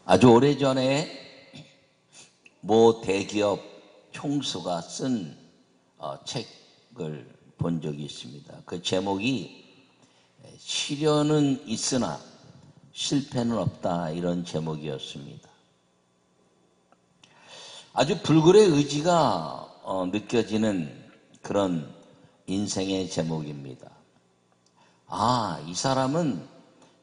아주 오래전에 모 대기업 총수가 쓴 책을 본 적이 있습니다. 그 제목이 시련은 있으나 실패는 없다, 이런 제목이었습니다. 아주 불굴의 의지가 느껴지는 그런 인생의 제목입니다. 이 사람은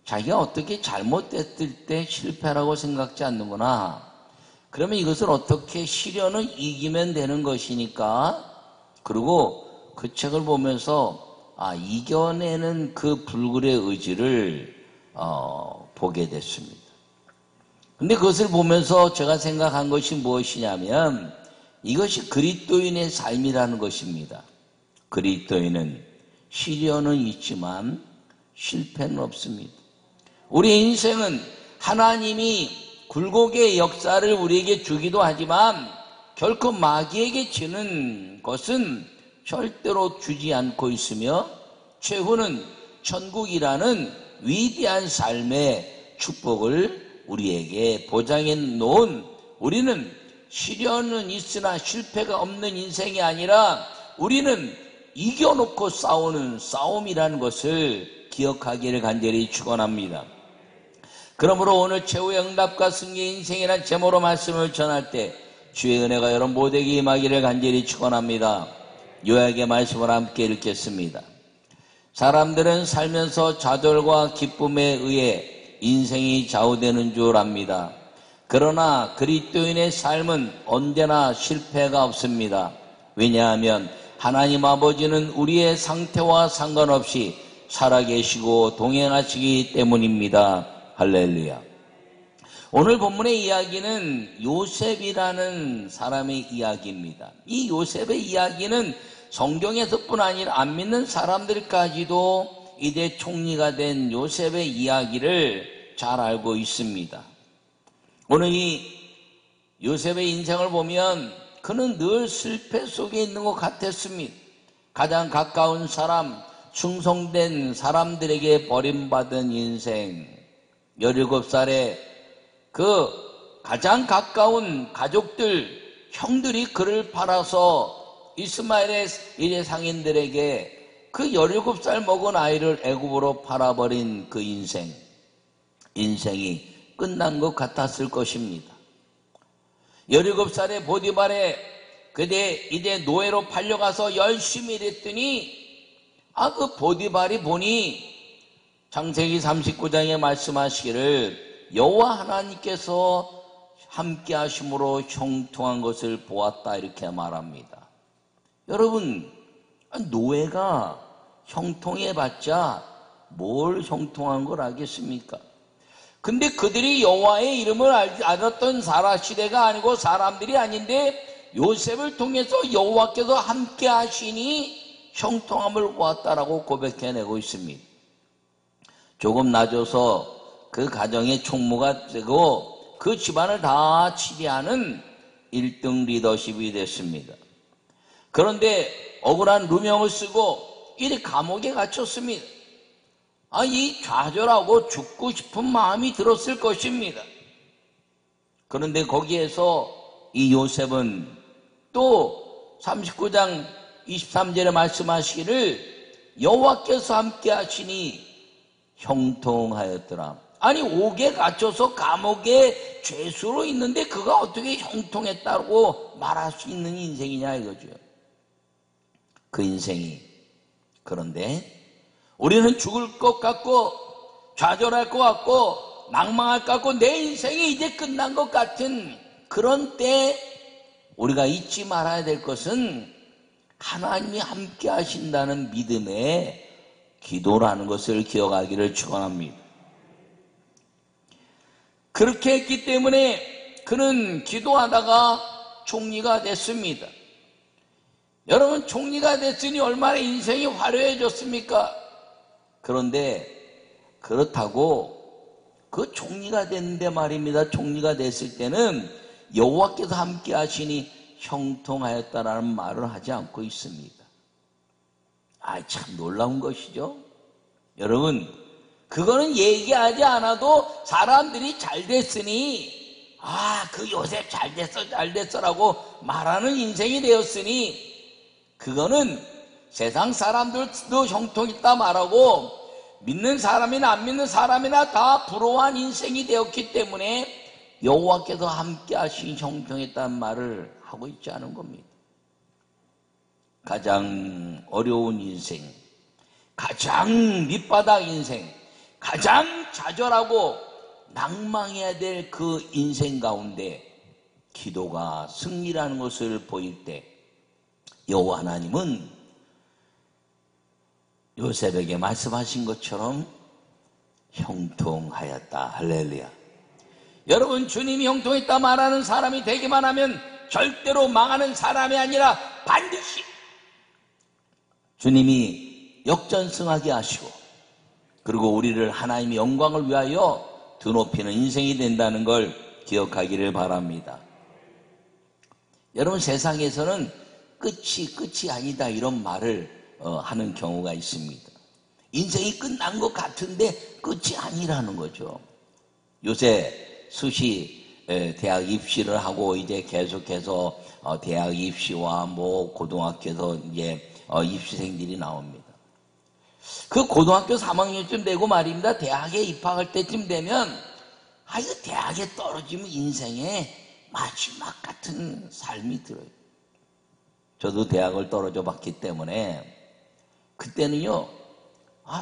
자기가 어떻게 잘못됐을 때 실패라고 생각지 않는구나. 그러면 이것을 어떻게 시련을 이기면 되는 것이니까. 그리고 그 책을 보면서 이겨내는 그 불굴의 의지를 보게 됐습니다. 근데 그것을 보면서 제가 생각한 것이 무엇이냐면 이것이 그리스도인의 삶이라는 것입니다. 그리스도인은 시련은 있지만 실패는 없습니다. 우리 인생은 하나님이 굴곡의 역사를 우리에게 주기도 하지만 결코 마귀에게 지는 것은 절대로 주지 않고 있으며 최후는 천국이라는 위대한 삶의 축복을 우리에게 보장해 놓은, 우리는 시련은 있으나 실패가 없는 인생이 아니라 우리는 이겨놓고 싸우는 싸움이라는 것을 기억하기를 간절히 축원합니다. 그러므로 오늘 최후의 응답과 승리의 인생이라는 제목으로 말씀을 전할 때 주의 은혜가 여러분 모두에게 임하기를 간절히 축원합니다. 요약의 말씀을 함께 읽겠습니다. 사람들은 살면서 좌절과 기쁨에 의해 인생이 좌우되는 줄 압니다. 그러나 그리스도인의 삶은 언제나 실패가 없습니다. 왜냐하면 하나님 아버지는 우리의 상태와 상관없이 살아계시고 동행하시기 때문입니다. 할렐루야. 오늘 본문의 이야기는 요셉이라는 사람의 이야기입니다. 이 요셉의 이야기는 성경에서뿐 아니라 안 믿는 사람들까지도 이제 총리가 된 요셉의 이야기를 잘 알고 있습니다. 오늘 이 요셉의 인생을 보면 그는 늘 실패 속에 있는 것 같았습니다. 가장 가까운 사람, 충성된 사람들에게 버림받은 인생. 17살에 그 가장 가까운 가족들, 형들이 그를 팔아서 이스마엘의 일의 상인들에게 그 17살 먹은 아이를 애굽으로 팔아버린 그 인생이 끝난 것 같았을 것입니다. 17살에 보디발에 그대 이제 노예로 팔려가서 열심히 일했더니 그 보디발이 보니 창세기 39장에 말씀하시기를 여호와 하나님께서 함께 하심으로 형통한 것을 보았다, 이렇게 말합니다. 여러분, 노예가 형통해봤자 뭘 형통한 걸 알겠습니까? 근데 그들이 여호와의 이름을 알았던 시대가 아니고 사람들이 아닌데 요셉을 통해서 여호와께서 함께 하시니 형통함을 보았다라고 고백해내고 있습니다. 조금 낮아서 그 가정의 총무가 되고 그 집안을 다 치리하는 1등 리더십이 됐습니다. 그런데 억울한 누명을 쓰고 이리 감옥에 갇혔습니다. 이 좌절하고 죽고 싶은 마음이 들었을 것입니다. 그런데 거기에서 이 요셉은 또 39장 23절에 말씀하시기를 여호와께서 함께 하시니 형통하였더라. 옥에 갇혀서 감옥에 죄수로 있는데 그가 어떻게 형통했다고 말할 수 있는 인생이냐 이거죠. 그 인생이. 그런데 우리는 죽을 것 같고 좌절할 것 같고 낭망할 것 같고 내 인생이 이제 끝난 것 같은 그런 때 우리가 잊지 말아야 될 것은 하나님이 함께 하신다는 믿음의 기도라는 것을 기억하기를 축원합니다. 그렇게 했기 때문에 그는 기도하다가 총리가 됐습니다. 여러분, 총리가 됐으니 얼마나 인생이 화려해졌습니까? 그런데 그렇다고 그 총리가 됐는데 말입니다. 총리가 됐을 때는 여호와께서 함께 하시니 형통하였다라는 말을 하지 않고 있습니다. 참 놀라운 것이죠. 여러분, 그거는 얘기하지 않아도 사람들이 잘 됐으니, 그 요셉 잘 됐어, 잘 됐어라고 말하는 인생이 되었으니, 그거는 세상 사람들도 형통있다 말하고, 믿는 사람이나 안 믿는 사람이나 다 부러워한 인생이 되었기 때문에 여호와께서 함께 하신 형통했다는 말을 하고 있지 않은 겁니다. 가장 어려운 인생, 가장 밑바닥 인생, 가장 좌절하고 낭망해야 될 그 인생 가운데 기도가 승리라는 것을 보일 때 여호와 하나님은 요셉에게 말씀하신 것처럼 형통하였다. 할렐루야. 여러분, 주님이 형통했다 말하는 사람이 되기만 하면 절대로 망하는 사람이 아니라 반드시 주님이 역전승하게 하시고, 그리고 우리를 하나님의 영광을 위하여 드높이는 인생이 된다는 걸 기억하기를 바랍니다. 여러분, 세상에서는 끝이 아니다 이런 말을 하는 경우가 있습니다. 인생이 끝난 것 같은데 끝이 아니라는 거죠. 요새 수시 대학 입시를 하고 이제 계속해서 대학 입시와 고등학교에서 이제 입시생들이 나옵니다. 그 고등학교 3학년쯤 되고 말입니다. 대학에 입학할 때쯤 되면 이거 대학에 떨어지면 인생의 마지막 같은 삶이 들어요. 저도 대학을 떨어져 봤기 때문에 그때는요,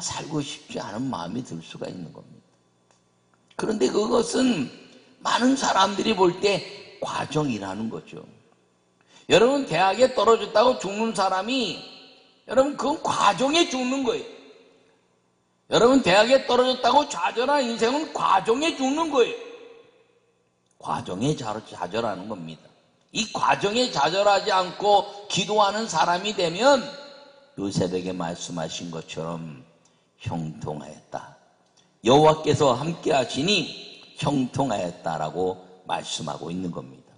살고 싶지 않은 마음이 들 수가 있는 겁니다. 그런데 그것은 많은 사람들이 볼 때 과정이라는 거죠. 여러분, 대학에 떨어졌다고 죽는 사람이, 여러분, 그건 과정에 죽는 거예요. 여러분, 대학에 떨어졌다고 좌절한 인생은 과정에 죽는 거예요. 과정에 좌절하는 겁니다. 이 과정에 좌절하지 않고 기도하는 사람이 되면 요셉에게 말씀하신 것처럼 형통하였다. 여호와께서 함께 하시니 형통하였다라고 말씀하고 있는 겁니다.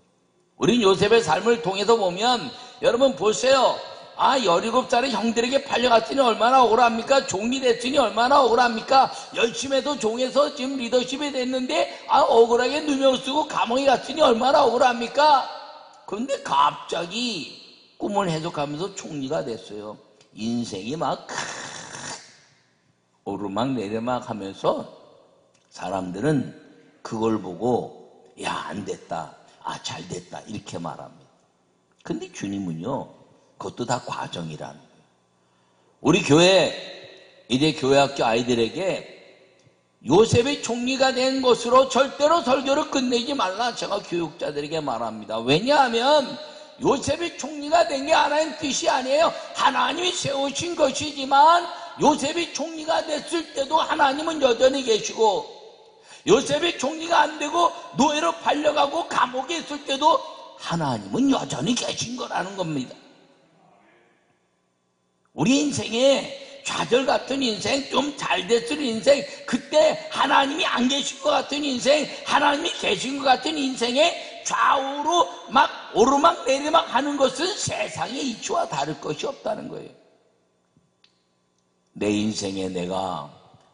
우린 요셉의 삶을 통해서 보면, 여러분 보세요. 17살의 형들에게 팔려갔으니 얼마나 억울합니까? 종이 됐으니 얼마나 억울합니까? 열심히 해서 종에서 지금 리더십이 됐는데 억울하게 누명 쓰고 감옥에 갔으니 얼마나 억울합니까? 그런데 갑자기 꿈을 해석하면서 총리가 됐어요. 인생이 막 오르막 내리막 하면서 사람들은 그걸 보고 안 됐다, 잘 됐다 이렇게 말합니다. 근데 주님은요, 그것도 다 과정이라는 거예요. 우리 교회, 이제 교회학교 아이들에게 요셉이 총리가 된 것으로 절대로 설교를 끝내지 말라 제가 교육자들에게 말합니다. 왜냐하면 요셉이 총리가 된 게 하나님 뜻이 아니에요. 하나님이 세우신 것이지만 요셉이 총리가 됐을 때도 하나님은 여전히 계시고, 요셉이 총리가 안 되고 노예로 팔려가고 감옥에 있을 때도 하나님은 여전히 계신 거라는 겁니다. 우리 인생에 좌절 같은 인생, 좀 잘 됐을 인생, 그때 하나님이 안 계신 것 같은 인생, 하나님이 계신 것 같은 인생에 좌우로 막 오르막 내리막 하는 것은 세상의 이치와 다를 것이 없다는 거예요. 내 인생에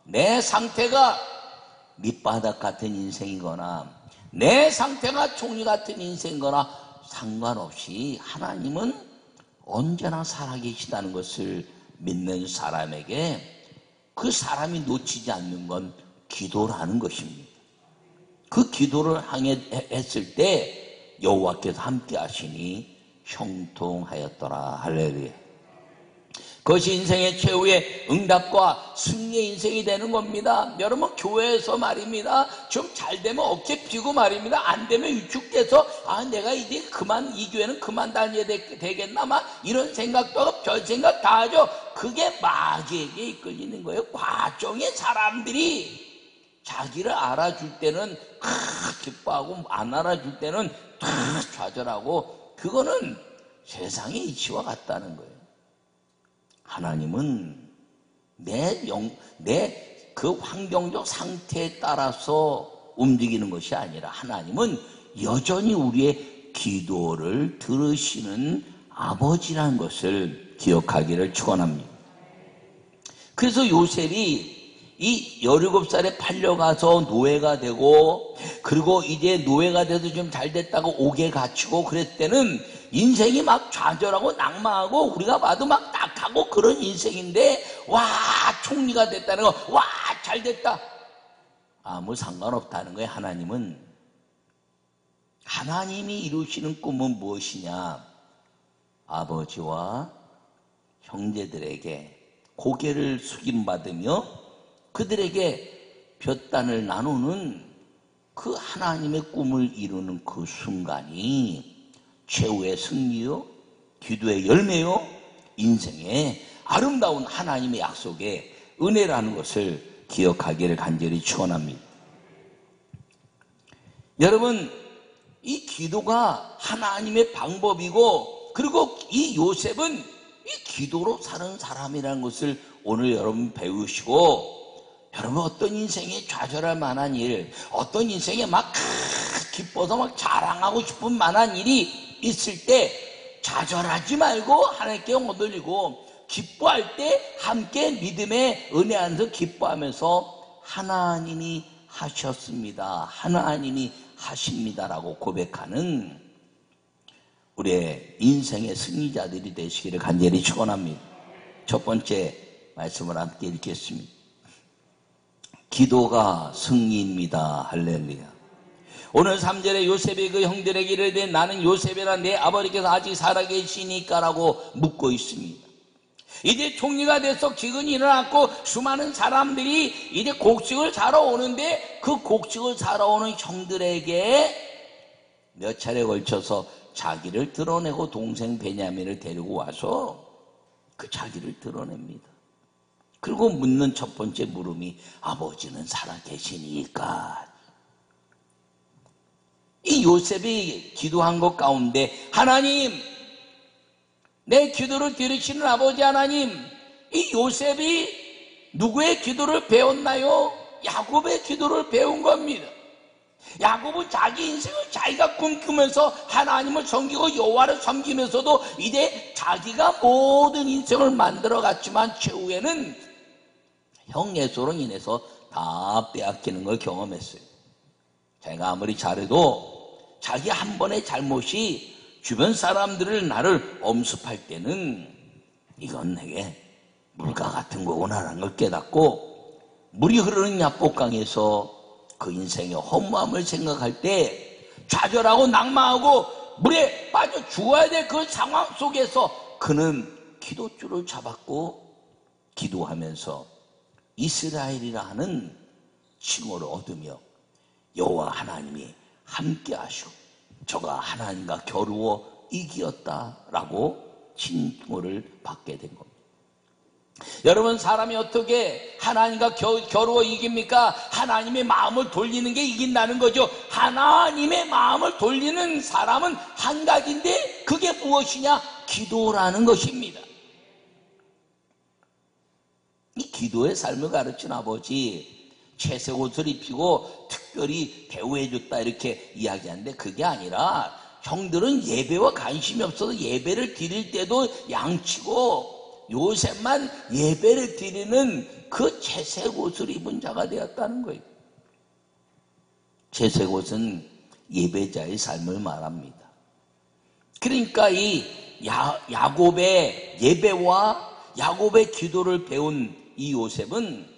내 상태가 밑바닥 같은 인생이거나 내 상태가 총리 같은 인생이거나 상관없이 하나님은 언제나 살아계시다는 것을 믿는 사람에게 그 사람이 놓치지 않는 건 기도라는 것입니다. 그 기도를 했을 때 여호와께서 함께 하시니 형통하였더라. 할렐루야. 그것이 인생의 최후의 응답과 승리의 인생이 되는 겁니다. 여러분, 교회에서 말입니다, 좀 잘 되면 어깨 펴고 말입니다, 안 되면 위축돼서 내가 이제 이 교회는 그만 다녀야 되겠나 이런 생각도 하고 별 생각 다 하죠. 그게 마귀에게 이끌리는 거예요. 과정의 사람들이 자기를 알아줄 때는 기뻐하고 안 알아줄 때는 좌절하고, 그거는 세상의 이치와 같다는 거예요. 하나님은 내 그 환경적 상태에 따라서 움직이는 것이 아니라 하나님은 여전히 우리의 기도를 들으시는 아버지라는 것을 기억하기를 축원합니다. 그래서 요셉이 이 17살에 팔려가서 노예가 되고, 그리고 이제 노예가 돼도 좀 잘 됐다고 옥에 갇히고 그랬을 때는 인생이 막 좌절하고 낙망하고 우리가 봐도 막 딱하고 그런 인생인데, 와, 총리가 됐다는 거, 와, 잘 됐다. 아무 상관없다는 거예요. 하나님이 이루시는 꿈은 무엇이냐? 아버지와 형제들에게 고개를 숙임받으며 그들에게 볕단을 나누는 그 하나님의 꿈을 이루는 그 순간이 최후의 승리요, 기도의 열매요, 인생의 아름다운 하나님의 약속의 은혜라는 것을 기억하기를 간절히 축원합니다. 여러분, 이 기도가 하나님의 방법이고, 그리고 이 요셉은 이 기도로 사는 사람이라는 것을 오늘 여러분 배우시고, 여러분 어떤 인생에 좌절할 만한 일, 어떤 인생에 막 기뻐서 막 자랑하고 싶은 만한 일이 있을 때 좌절하지 말고 하나님께 영혼 돌리고, 기뻐할 때 함께 믿음의 은혜 안에서 기뻐하면서 하나님이 하셨습니다, 하나님이 하십니다라고 고백하는 우리의 인생의 승리자들이 되시기를 간절히 축원합니다. 첫 번째 말씀을 함께 읽겠습니다. 기도가 승리입니다. 할렐루야. 오늘 3절에 요셉이 그 형들에게 이르되 나는 요셉이라 내 아버지께서 아직 살아계시니까 라고 묻고 있습니다. 이제 총리가 돼서 기근이 일어났고 수많은 사람들이 이제 곡식을 사러 오는데, 그 곡식을 사러 오는 형들에게 몇 차례 걸쳐서 자기를 드러내고 동생 베냐민을 데리고 와서 그 자기를 드러냅니다. 그리고 묻는 첫 번째 물음이 아버지는 살아계시니까. 이 요셉이 기도한 것 가운데 하나님, 내 기도를 들으시는 아버지 하나님, 이 요셉이 누구의 기도를 배웠나요? 야곱의 기도를 배운 겁니다. 야곱은 자기 인생을 자기가 꿈꾸면서 하나님을 섬기고 여호와를 섬기면서도 이제 자기가 모든 인생을 만들어갔지만 최후에는 형 에서로 인해서 다 빼앗기는 걸 경험했어요. 자기가 아무리 잘해도 자기 한 번의 잘못이 주변 사람들을 나를 엄습할 때는 이건 내게 물과 같은 거구나라는 걸 깨닫고, 물이 흐르는 야복강에서 그 인생의 허무함을 생각할 때 좌절하고 낙망하고 물에 빠져 죽어야 될 그 상황 속에서 그는 기도줄을 잡았고 기도하면서 이스라엘이라 하는 칭호를 얻으며 여호와 하나님이 함께 하시고 저가 하나님과 겨루어 이기었다라고 칭호를 받게 된 겁니다. 여러분, 사람이 어떻게 하나님과 겨루어 이깁니까? 하나님의 마음을 돌리는 게 이긴다는 거죠. 하나님의 마음을 돌리는 사람은 한 가지인데 그게 무엇이냐? 기도라는 것입니다. 이 기도의 삶을 가르친 아버지, 채색 옷을 입히고 특별히 대우해줬다 이렇게 이야기하는데, 그게 아니라 형들은 예배와 관심이 없어서 예배를 드릴 때도 양치고 요셉만 예배를 드리는 그 채색 옷을 입은 자가 되었다는 거예요. 채색 옷은 예배자의 삶을 말합니다. 그러니까 이 야곱의 예배와 야곱의 기도를 배운 이 요셉은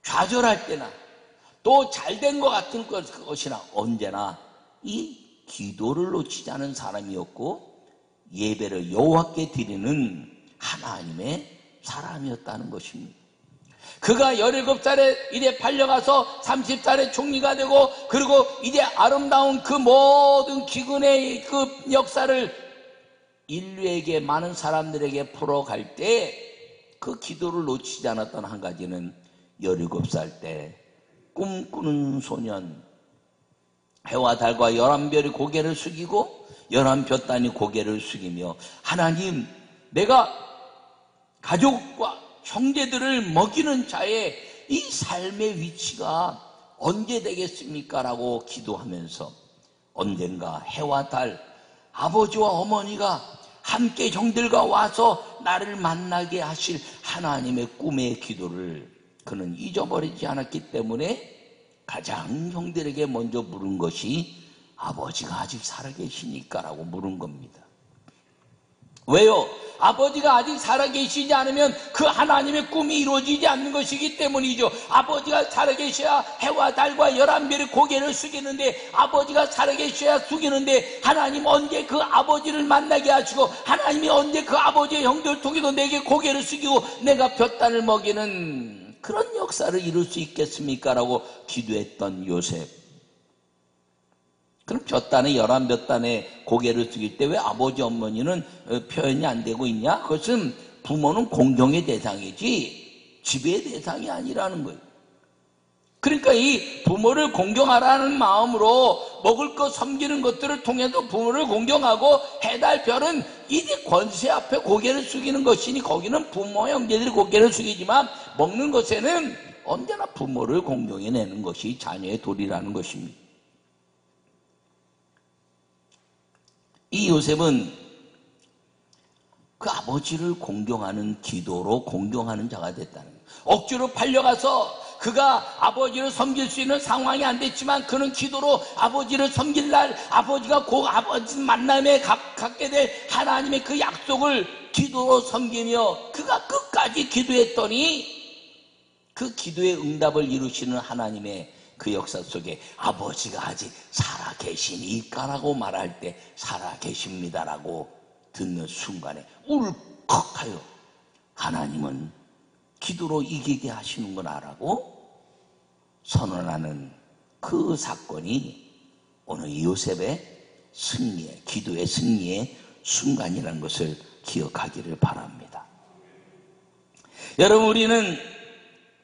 좌절할 때나 또 잘된 것 같은 것이나 언제나 이 기도를 놓치지 않은 사람이었고 예배를 여호와께 드리는 하나님의 사람이었다는 것입니다. 그가 17살에 이제 팔려가서 30살에 총리가 되고, 그리고 이제 아름다운 그 모든 기근의 그 역사를 인류에게, 많은 사람들에게 풀어갈 때 그 기도를 놓치지 않았던 한 가지는 17살 때 꿈꾸는 소년, 해와 달과 11별이 고개를 숙이고 11볕단이 고개를 숙이며 하나님, 내가 가족과 형제들을 먹이는 자의 이 삶의 위치가 언제 되겠습니까? 라고 기도하면서 언젠가 해와 달, 아버지와 어머니가 함께 형들과 와서 나를 만나게 하실 하나님의 꿈의 기도를 그는 잊어버리지 않았기 때문에 가장 형들에게 먼저 물은 것이 아버지가 아직 살아계시니까라고 물은 겁니다. 왜요? 아버지가 아직 살아계시지 않으면 그 하나님의 꿈이 이루어지지 않는 것이기 때문이죠. 아버지가 살아계셔야 해와 달과 11별이 고개를 숙이는데, 아버지가 살아계셔야 숙이는데, 하나님 언제 그 아버지를 만나게 하시고, 하나님이 언제 그 아버지의 형들 통해서 내게 고개를 숙이고 내가 볕단을 먹이는 그런 역사를 이룰 수 있겠습니까? 라고 기도했던 요셉. 그럼 볕단에 11볕단에 고개를 숙일 때 왜 아버지 어머니는 표현이 안 되고 있냐? 그것은 부모는 공경의 대상이지 지배의 대상이 아니라는 거예요. 그러니까 이 부모를 공경하라는 마음으로 먹을 것 섬기는 것들을 통해서 부모를 공경하고 해달 별은 이제 권세 앞에 고개를 숙이는 것이니 거기는 부모 형제들이 고개를 숙이지만 먹는 것에는 언제나 부모를 공경해내는 것이 자녀의 도리라는 것입니다. 이 요셉은 그 아버지를 공경하는 기도로 공경하는 자가 됐다는 거예요. 억지로 팔려가서 그가 아버지를 섬길 수 있는 상황이 안 됐지만 그는 기도로 아버지를 섬길 날 아버지가 곧 아버지 만남에 갖게 될 하나님의 그 약속을 기도로 섬기며 그가 끝까지 기도했더니 그 기도의 응답을 이루시는 하나님의 그 역사 속에 아버지가 아직 살아계시니까라고 말할 때 살아계십니다라고 듣는 순간에 울컥하여 하나님은 기도로 이기게 하시는구나라고 선언하는 그 사건이 오늘 요셉의 승리의, 기도의 승리의 순간이라는 것을 기억하기를 바랍니다. 여러분, 우리는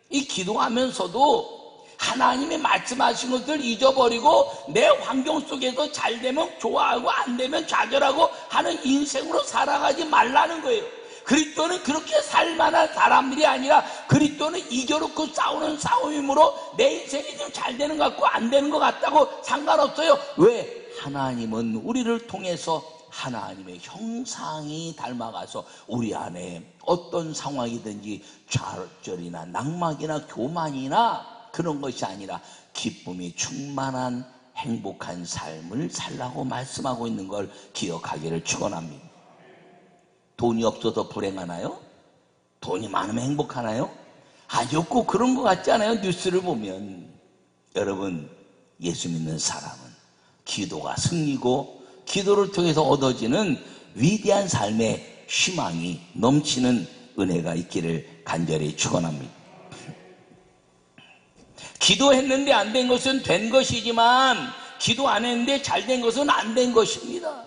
이 기도하면서도 하나님이 말씀하신 것을 잊어버리고 내 환경 속에서 잘 되면 좋아하고 안 되면 좌절하고 하는 인생으로 살아가지 말라는 거예요. 그리스도는 그렇게 살 만한 사람들이 아니라 그리스도는 이겨놓고 싸우는 싸움이므로 내 인생이 좀 잘 되는 것 같고 안 되는 것 같다고 상관없어요. 왜? 하나님은 우리를 통해서 하나님의 형상이 닮아가서 우리 안에 어떤 상황이든지 좌절이나 낙막이나 교만이나 그런 것이 아니라 기쁨이 충만한 행복한 삶을 살라고 말씀하고 있는 걸 기억하기를 축원합니다. 돈이 없어서 불행하나요? 돈이 많으면 행복하나요? 아니요, 꼭 그런 것 같지 않아요? 뉴스를 보면. 여러분, 예수 믿는 사람은 기도가 승리고 기도를 통해서 얻어지는 위대한 삶의 희망이 넘치는 은혜가 있기를 간절히 축원합니다. 기도했는데 안 된 것은 된 것이지만 기도 안 했는데 잘 된 것은 안 된 것입니다.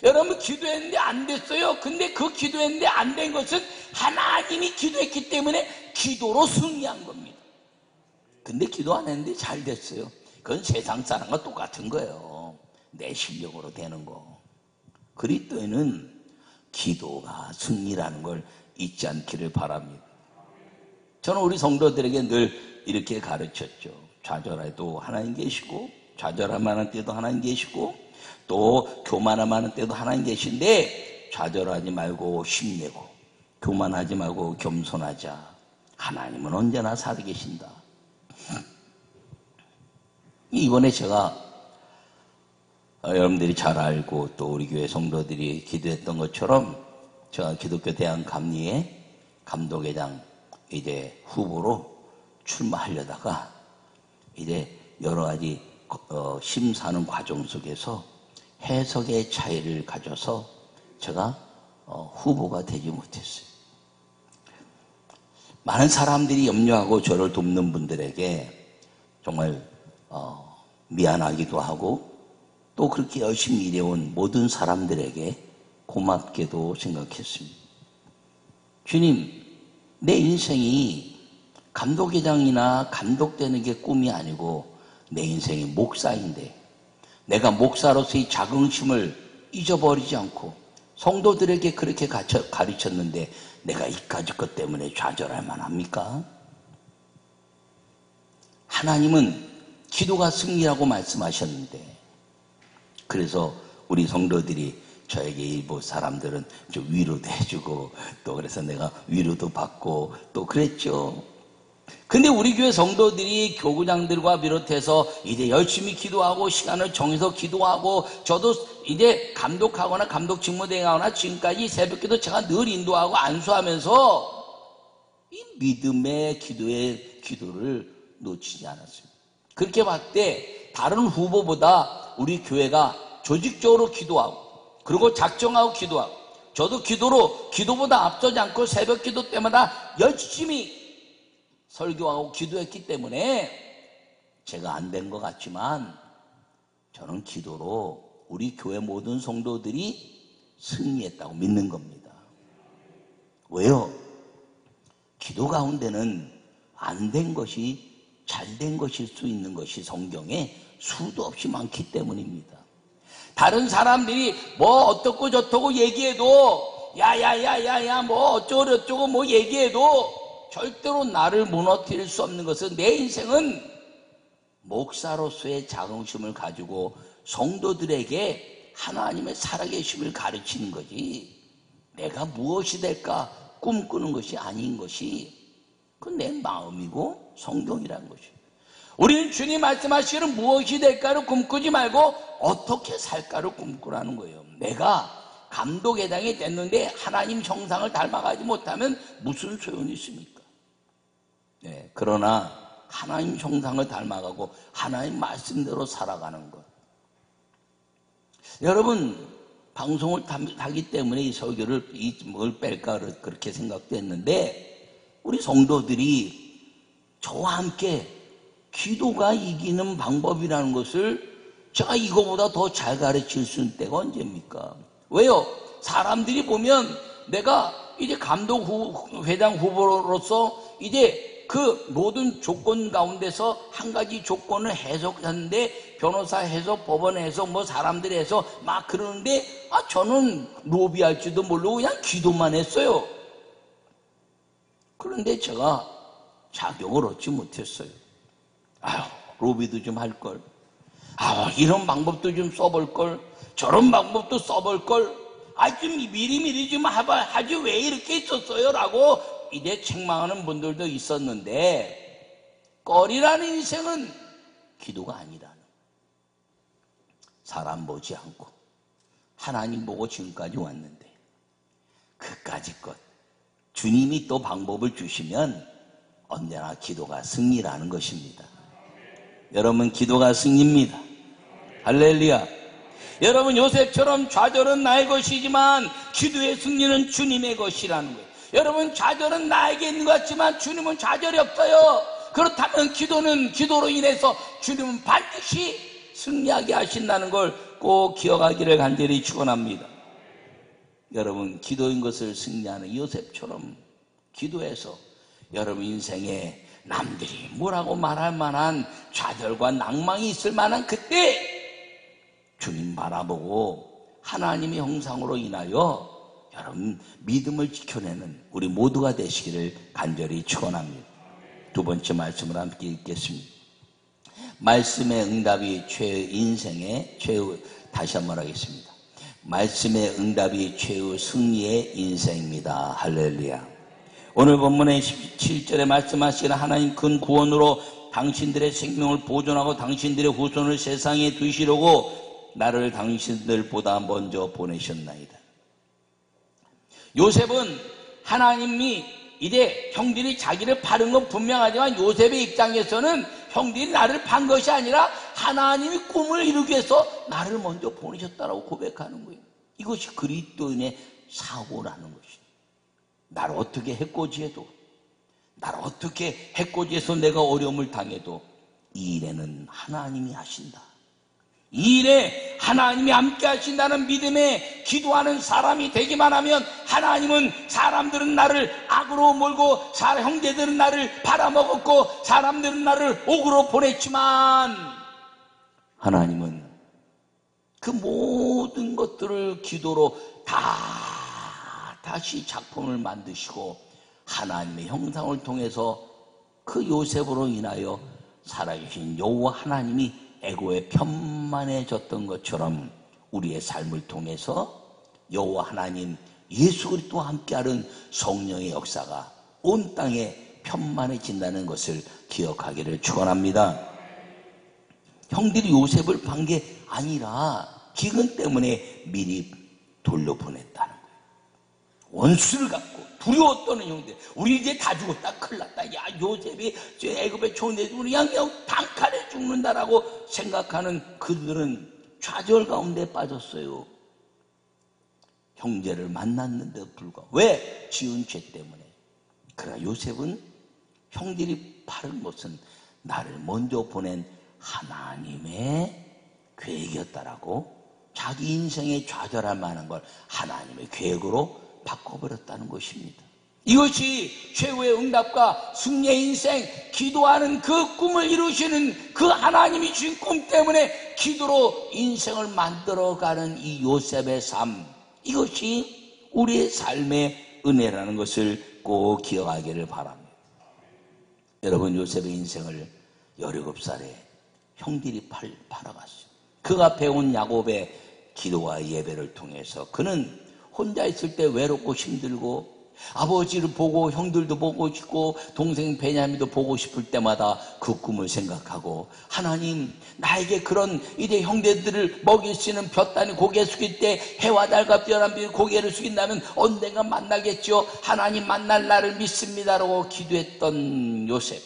여러분, 기도했는데 안 됐어요. 근데 그 기도했는데 안 된 것은 하나님이 기도했기 때문에 기도로 승리한 겁니다. 근데 기도 안 했는데 잘 됐어요. 그건 세상 사람과 똑같은 거예요. 내 실력으로 되는 거. 그리스도인은 기도가 승리라는 걸 잊지 않기를 바랍니다. 저는 우리 성도들에게 늘 이렇게 가르쳤죠. 좌절해도 하나님 계시고 좌절할 만한 때도 하나님 계시고 또 교만할 만한 때도 하나님 계신데 좌절하지 말고 힘내고 교만하지 말고 겸손하자. 하나님은 언제나 살아계신다. 이번에 제가 여러분들이 잘 알고 또 우리 교회 성도들이 기도했던 것처럼 제가 기독교 대학 감리회 감독회장 이제 후보로 출마하려다가 이제 여러 가지 심사하는 과정 속에서 해석의 차이를 가져서 제가 후보가 되지 못했어요. 많은 사람들이 염려하고 저를 돕는 분들에게 정말 미안하기도 하고 또 그렇게 열심히 일해온 모든 사람들에게 고맙게도 생각했습니다. 주님, 내 인생이 감독회장이나 감독되는 게 꿈이 아니고 내 인생이 목사인데 내가 목사로서의 자긍심을 잊어버리지 않고 성도들에게 그렇게 가르쳤는데 내가 이까짓 것 때문에 좌절할 만합니까? 하나님은 기도가 승리라고 말씀하셨는데 그래서 우리 성도들이 저에게 일부 사람들은 좀 위로도 해주고 또 그래서 내가 위로도 받고 또 그랬죠. 근데 우리 교회 성도들이 교구장들과 비롯해서 이제 열심히 기도하고 시간을 정해서 기도하고, 저도 이제 감독하거나 감독 직무대행하거나 지금까지 새벽기도 제가 늘 인도하고 안수하면서 이 믿음의 기도를 놓치지 않았습니다. 그렇게 봤을 때 다른 후보보다 우리 교회가 조직적으로 기도하고, 그리고 작정하고 기도하고, 저도 기도보다 앞서지 않고 새벽기도 때마다 열심히 설교하고 기도했기 때문에 제가 안 된 것 같지만, 저는 기도로 우리 교회 모든 성도들이 승리했다고 믿는 겁니다. 왜요? 기도 가운데는 안 된 것이 잘 된 것일 수 있는 것이 성경에 수도 없이 많기 때문입니다. 다른 사람들이 뭐 어떻고 저떻고 얘기해도, 야야야야야 뭐 어쩌고 뭐 얘기해도 절대로 나를 무너뜨릴 수 없는 것은, 내 인생은 목사로서의 자긍심을 가지고 성도들에게 하나님의 살아계심을 가르치는 거지, 내가 무엇이 될까 꿈꾸는 것이 아닌 것이, 그건 내 마음이고 성경이라는 것이에요. 우리는 주님 말씀하시기를 무엇이 될까를 꿈꾸지 말고 어떻게 살까를 꿈꾸라는 거예요. 내가 감독회장이 됐는데 하나님 형상을 닮아가지 못하면 무슨 소용이 있습니까? 네, 그러나 하나님 형상을 닮아가고 하나님 말씀대로 살아가는 것. 여러분, 방송을 하기 때문에 이 설교를 뭘 뺄까 그렇게 생각도 했는데, 우리 성도들이 저와 함께 기도가 이기는 방법이라는 것을 제가 이거보다 더 잘 가르칠 수 있는 때가 언제입니까? 왜요? 사람들이 보면 내가 이제 회장 후보로서 이제 그 모든 조건 가운데서 한 가지 조건을 해석하는데, 변호사 해석, 법원 해석, 뭐 사람들이 해서 막 그러는데, 저는 로비할지도 모르고 그냥 기도만 했어요. 그런데 제가 자격을 얻지 못했어요. 로비도 좀 할걸. 이런 방법도 좀 써볼걸. 저런 방법도 써볼걸. 좀 미리미리 좀 하지 왜 이렇게 있었어요? 라고 이제 책망하는 분들도 있었는데, 꼴이라는 인생은 기도가 아니라는, 사람 보지 않고 하나님 보고 지금까지 왔는데, 그까짓 것 주님이 또 방법을 주시면 언제나 기도가 승리라는 것입니다. 여러분, 기도가 승리입니다. 할렐루야. 여러분, 요셉처럼 좌절은 나의 것이지만 기도의 승리는 주님의 것이라는 거예요. 여러분, 좌절은 나에게 있는 것 같지만 주님은 좌절이 없어요. 그렇다면 기도로 인해서 주님은 반드시 승리하게 하신다는 걸 꼭 기억하기를 간절히 축원합니다. 여러분, 기도인 것을 승리하는 요셉처럼 기도해서 여러분 인생에 남들이 뭐라고 말할 만한 좌절과 낭망이 있을 만한 그때 주님 바라보고 하나님의 형상으로 인하여 여러분 믿음을 지켜내는 우리 모두가 되시기를 간절히 축원합니다. 두 번째 말씀을 함께 읽겠습니다. 말씀의 응답이 인생의 최후, 다시 한번 하겠습니다. 말씀의 응답이 최후 승리의 인생입니다. 할렐루야. 오늘 본문의 17절에 말씀하시는 하나님 큰 구원으로 당신들의 생명을 보존하고 당신들의 후손을 세상에 두시려고 나를 당신들보다 먼저 보내셨나이다. 요셉은 하나님이 이제 형들이 자기를 파는 건 분명하지만, 요셉의 입장에서는 형들이 나를 판 것이 아니라 하나님이 꿈을 이루기 위해서 나를 먼저 보내셨다라고 고백하는 거예요. 이것이 그리스도인의 사고라는 것이에요. 나를 어떻게 해코지해도, 나를 어떻게 해코지해서 내가 어려움을 당해도 이 일에는 하나님이 하신다. 이 일에 하나님이 함께 하신다는 믿음에 기도하는 사람이 되기만 하면, 하나님은 사람들은 나를 악으로 몰고 형제들은 나를 팔아먹었고 사람들은 나를 옥으로 보냈지만, 하나님은 그 모든 것들을 기도로 다시 작품을 만드시고 하나님의 형상을 통해서 그 요셉으로 인하여 살아계신 여호와 하나님이 애고에 편만해졌던 것처럼 우리의 삶을 통해서 여호와 하나님 예수 그리스도와 함께하는 성령의 역사가 온 땅에 편만해진다는 것을 기억하기를 축원합니다. 형들이 요셉을 판 게 아니라 기근 때문에 미리 돌려보냈다는 거예요. 원수를 갖고 두려워 떠는 형들, 우리 이제 다 죽었다, 큰일 났다, 야 요셉이 애굽에 총대도 우리 그냥 단칼에 죽는다라고 생각하는 그들은 좌절 가운데 빠졌어요. 형제를 만났는데도 불구하고. 왜? 지은 죄 때문에. 그러나 요셉은 형들이 바른 것은 나를 먼저 보낸 하나님의 계획이었다라고 자기 인생에 좌절할 만한 걸 하나님의 계획으로 바꿔버렸다는 것입니다. 이것이 최후의 응답과 승리의 인생, 기도하는 그 꿈을 이루시는 그 하나님이 주신 꿈 때문에 기도로 인생을 만들어가는 이 요셉의 삶, 이것이 우리의 삶의 은혜라는 것을 꼭 기억하기를 바랍니다. 여러분, 요셉의 인생을 17살에 형들이 팔아갔어요. 그가 배운 야곱의 기도와 예배를 통해서 그는 혼자 있을 때 외롭고 힘들고 아버지를 보고 형들도 보고 싶고 동생 베냐민도 보고 싶을 때마다 그 꿈을 생각하고, 하나님 나에게 그런 이제 형제들을 먹일 수 있는 볕단이 고개 숙일 때 해와 달과 별한 빛이 고개를 숙인다면 언젠가 만나겠죠. 하나님 만날 날을 믿습니다라고 기도했던 요셉.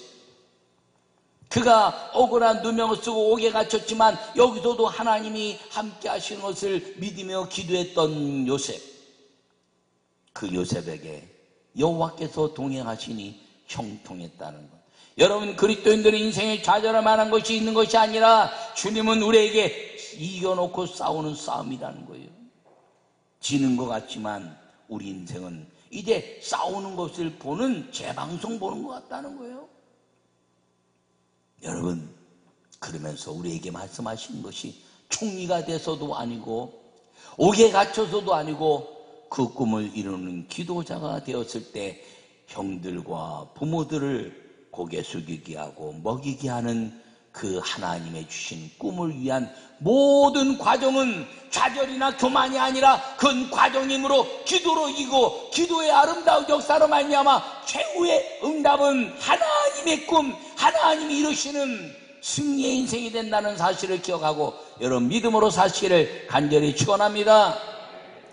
그가 억울한 누명을 쓰고 옥에 갇혔지만 여기서도 하나님이 함께 하시는 것을 믿으며 기도했던 요셉. 그 요셉에게 여호와께서 동행하시니 형통했다는 것. 여러분, 그리스도인들의 인생에 좌절할 만한 것이 있는 것이 아니라 주님은 우리에게 이겨놓고 싸우는 싸움이라는 거예요. 지는 것 같지만 우리 인생은 이제 싸우는 것을 보는 재방송 보는 것 같다는 거예요. 여러분, 그러면서 우리에게 말씀하시는 것이 총리가 돼서도 아니고 옥에 갇혀서도 아니고 그 꿈을 이루는 기도자가 되었을 때 형들과 부모들을 고개 숙이게 하고 먹이게 하는 그 하나님의 주신 꿈을 위한 모든 과정은 좌절이나 교만이 아니라 그 과정이므로 기도로 이기고 기도의 아름다운 역사로 말미암아 최후의 응답은 하나님의 꿈, 하나님이 이루시는 승리의 인생이 된다는 사실을 기억하고 여러분 믿음으로 사시기를 간절히 축원합니다.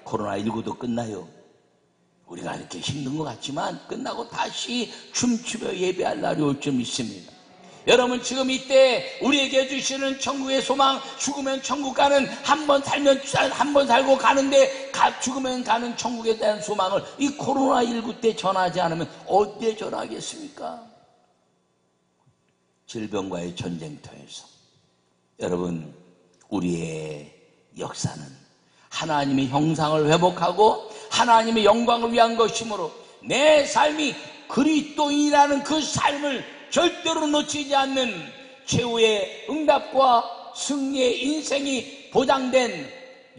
코로나19도 끝나요. 우리가 이렇게 힘든 것 같지만 끝나고 다시 춤추며 예배할 날이 올 줄 믿습니다. 여러분, 지금 이때 우리에게 주시는 천국의 소망, 죽으면 천국 가는, 한 번 살면 한 번 살고 가는데 죽으면 가는 천국에 대한 소망을 이 코로나19 때 전하지 않으면 어디에 전하겠습니까? 질병과의 전쟁터에서 여러분, 우리의 역사는 하나님의 형상을 회복하고 하나님의 영광을 위한 것이므로 내 삶이 그리스도인이라는 그 삶을 절대로 놓치지 않는 최후의 응답과 승리의 인생이 보장된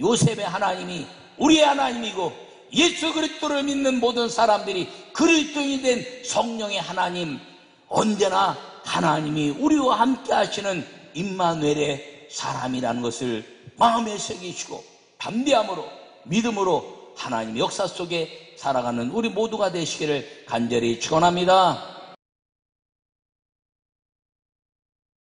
요셉의 하나님이 우리의 하나님이고, 예수 그리스도를 믿는 모든 사람들이 그리스도인이 된 성령의 하나님, 언제나 하나님이 우리와 함께 하시는 임마누엘의 사람이라는 것을 마음에 새기시고 담대함으로 믿음으로 하나님의 역사 속에 살아가는 우리 모두가 되시기를 간절히 축원합니다.